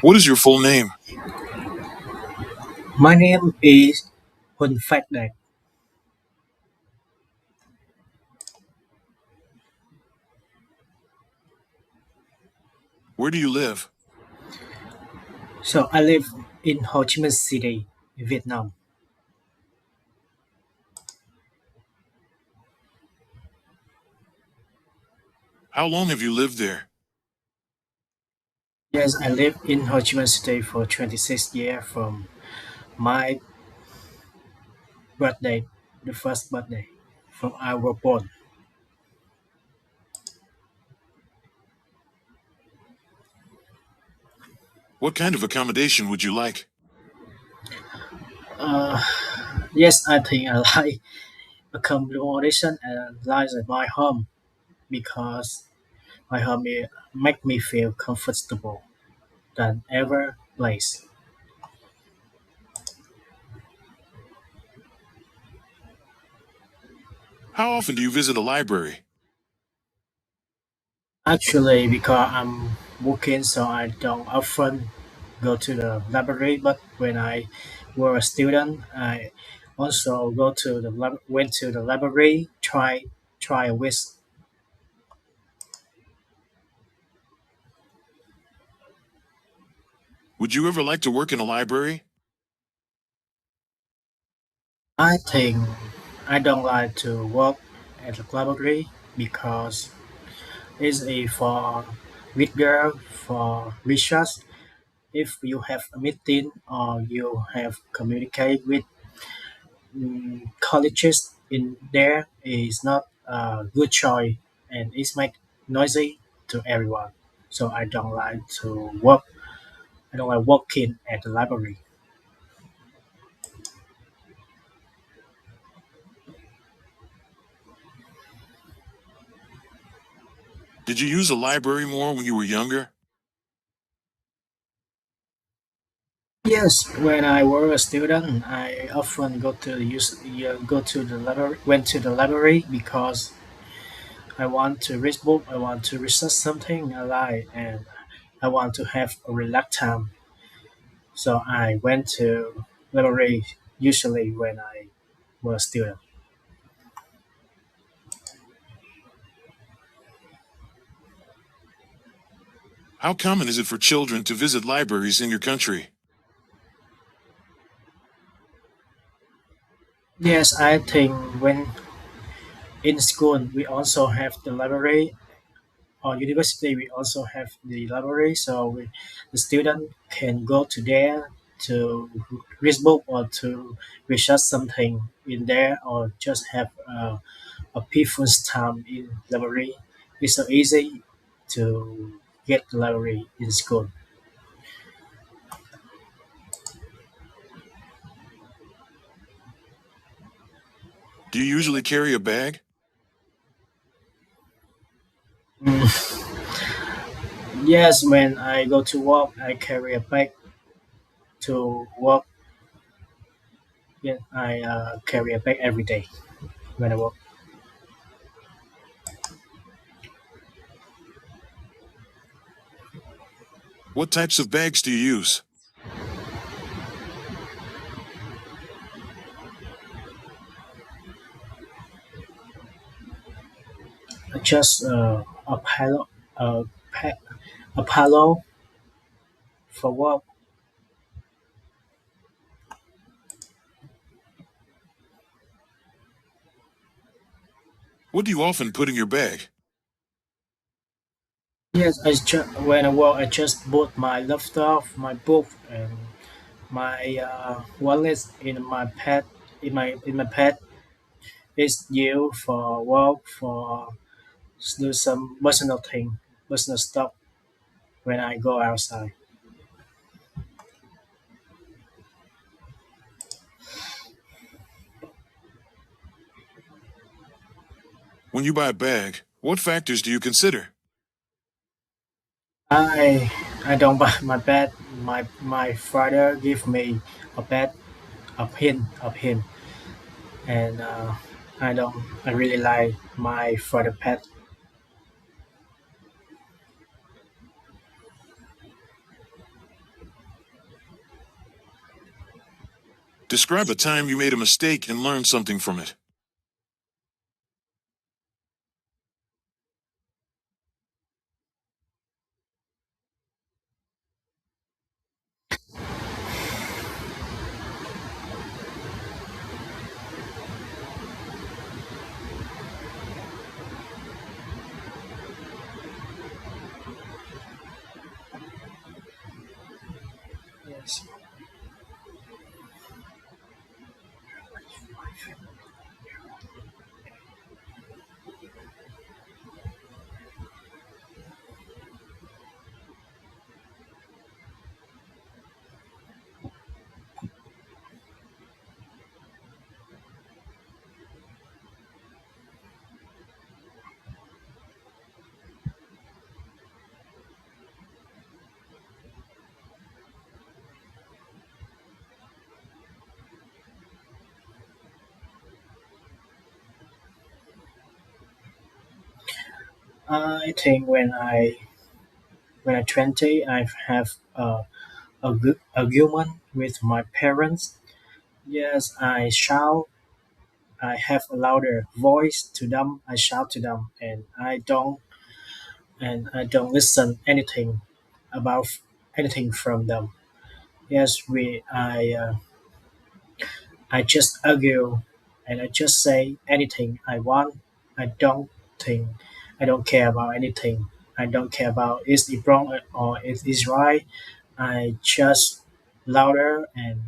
What is your full name? My name is Hun Phách Đạt. Where do you live? So I live in Ho Chi Minh City, Vietnam. How long have you lived there? Yes, I live in Ho Chi Minh City for 26 years from my birthday, the first birthday from I was born. What kind of accommodation would you like? Uh, yes, I think I like accommodation and life at my home because my home make me feel comfortable than ever place. How often do you visit a library? Actually, because I'm working, so I don't often go to the library. But when I were a student, I also went to the library, try a wish. Would you ever like to work in a library? I think I don't like to work at the library because it's a for reader for research. If you have a meeting or you have communicate with colleges in there is not a good choice and it's make noisy to everyone. So I don't like to work. I don't like working at the library. Did you use a library more when you were younger? Yes, when I was a student, I often go to the library. Went to the library because I want to read book. I want to research something I like, and I want to have a relaxed time. So I went to library usually when I was a student. How common is it for children to visit libraries in your country? Yes, I think when in school we also have the library or university we also have the library so the student can go to there to read book or to research something in there or just have a peaceful time in library. It's so easy to get the library in school. Do you usually carry a bag? Mm, yes, when I go to work I carry a bag to work. Yeah, I carry a bag every day when I work. What types of bags do you use? Just a palo, pa- a palo for work. What do you often put in your bag? Yes, when I work, I just put my laptop, my book, and my wallet in my pad. In my pad, it's used for work for do some personal thing, personal stuff when I go outside. When you buy a bag, what factors do you consider? I don't buy my bed. My father give me a bed of him, and I don't. I really like my father pet. Describe a time you made a mistake and learned something from it. Yes. I think when I 20, I have a good argument with my parents. Yes, I shout. I have a louder voice to them. I shout to them, and I don't listen anything about anything from them. Yes, I just argue, and I just say anything I want. I don't think I don't care about anything. I don't care about is it wrong or is it right. I just louder and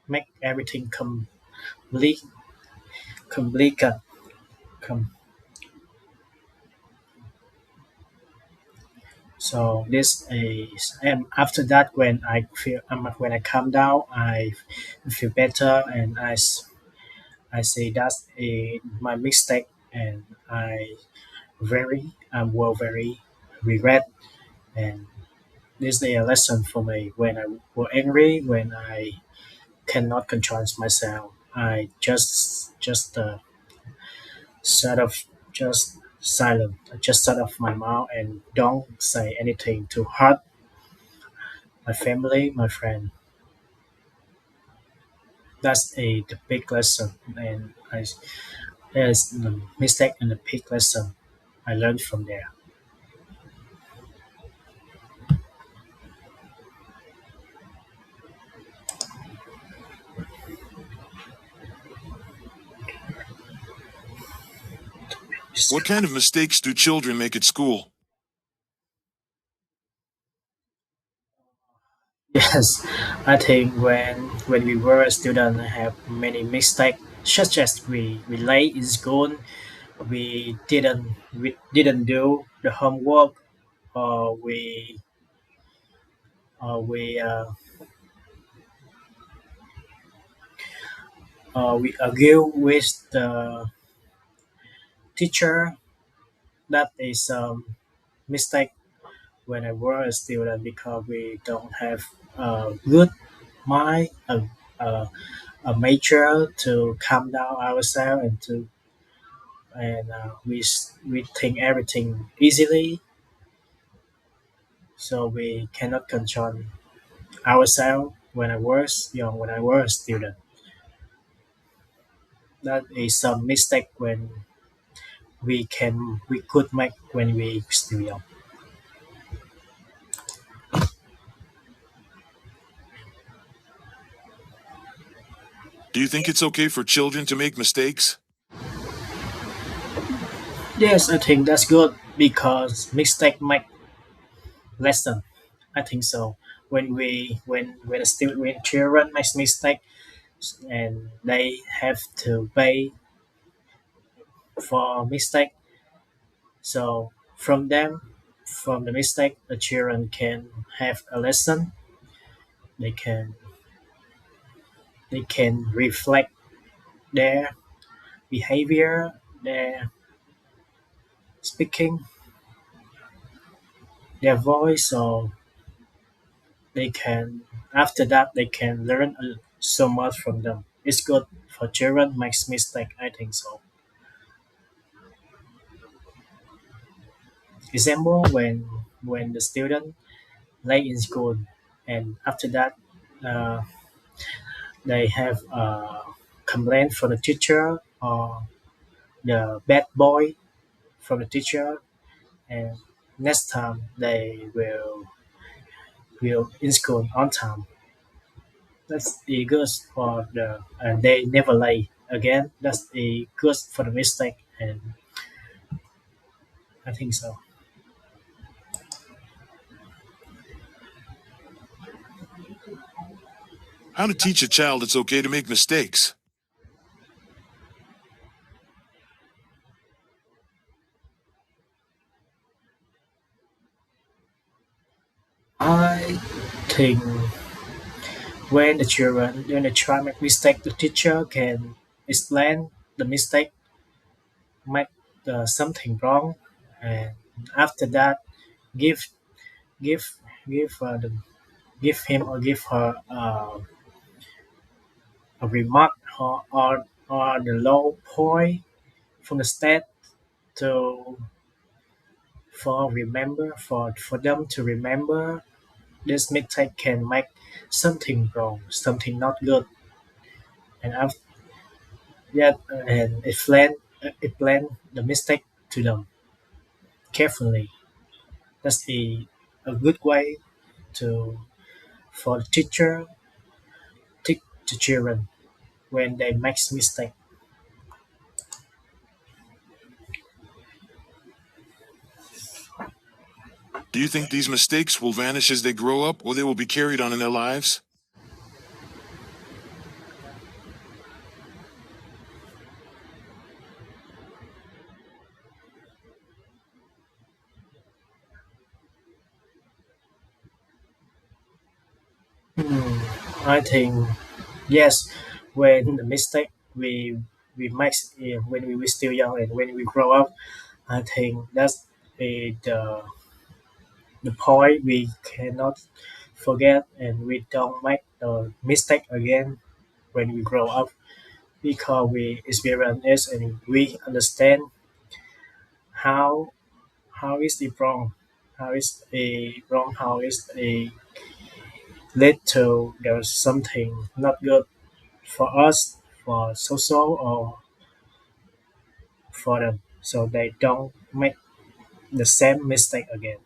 make everything complete, complete, com- So this is, and after that, when I calm down, I feel better, and I say that's my mistake, and I will very regret, and this is a lesson for me. When I was angry, when I cannot control myself, I just sort of just silent. I just shut off my mouth and don't say anything to hurt my family, my friend. That's the big lesson, and there's the mistake and the big lesson I learned from there. What kind of mistakes do children make at school? Yes, I think when we were a student, I have many mistakes, such as we late in school, we didn't do the homework, or we argue with the teacher. That is a mistake when I were a student because we don't have a good mind, a major to calm down ourselves and we think everything easily, so we cannot control ourselves when I was young, when I was a student. That is some mistake when we could make when we still young. Do you think it's okay for children to make mistakes? Yes, I think that's good because mistake make lesson. I think so. When a student when children makes mistake and they have to pay for mistake, so from the mistake, the children can have a lesson. They can they can reflect their behavior, their speaking, their voice, or they can after that they can learn so much from them. It's good for children makes mistake. I think so. Example when the student late in school, and after that uh, they have a complaint from the teacher or the bad boy from the teacher, and next time they will in school on time. That's the good for the and they never late again. That's the good for the mistake, and I think so. How to teach a child it's okay to make mistakes? I think when the child make mistake, the teacher can explain the mistake, make something wrong, and after that, give give give the give him or give her a remark or the low point from the state to for them to remember this mistake can make something wrong, something not good, and after that, and explain the mistake to them carefully. That's a good way to for the teacher teach the children when they make mistake. Do you think these mistakes will vanish as they grow up, or they will be carried on in their lives? I think yes, when the mistake we make when we were still young and when we grow up, I think that's the point we cannot forget and we don't make the mistake again when we grow up because we experience it and we understand how how is it wrong, how is a wrong, how is a lead to there's something not good for us, for social or for them, so they don't make the same mistake again.